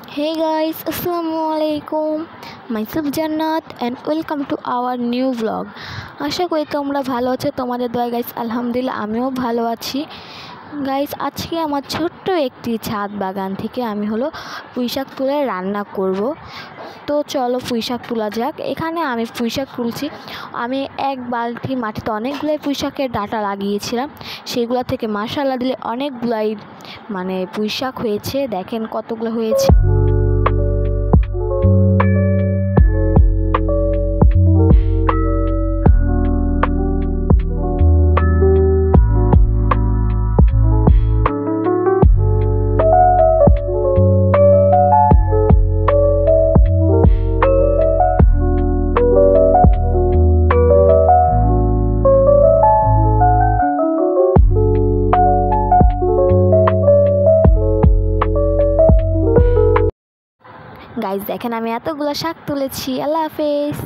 Hey guys, Assalamualaikum. Myself Jannat and welcome to our new vlog. আশা করি তোমরা ভালো আছো। তোমাদের দয়া গাইস, আলহামদুলিল্লাহ আমিও ভালো আছি। গাইস, আজকে আমার ছোট্ট একটি ছাদ বাগান থেকে আমি পুঁইশাক তুলে রান্না করব। তো চলো পুঁইশাক তোলা যাক। এখানে আমি পুঁইশাক তুলছি। আমি এক বালতি মাটিতে অনেকগুলাই পুঁইশাকের ডাঁটা লাগিয়েছিলাম। সেগুলো থেকে মাশাআল্লাহ দিলে অনেকগুলাই পুঁইশাক হয়েছে। দেখেন কতগুলো হয়েছে। গাইস দেখেন আমি এতগুলো শাক তুলেছি। আল্লাহ হাফেজ।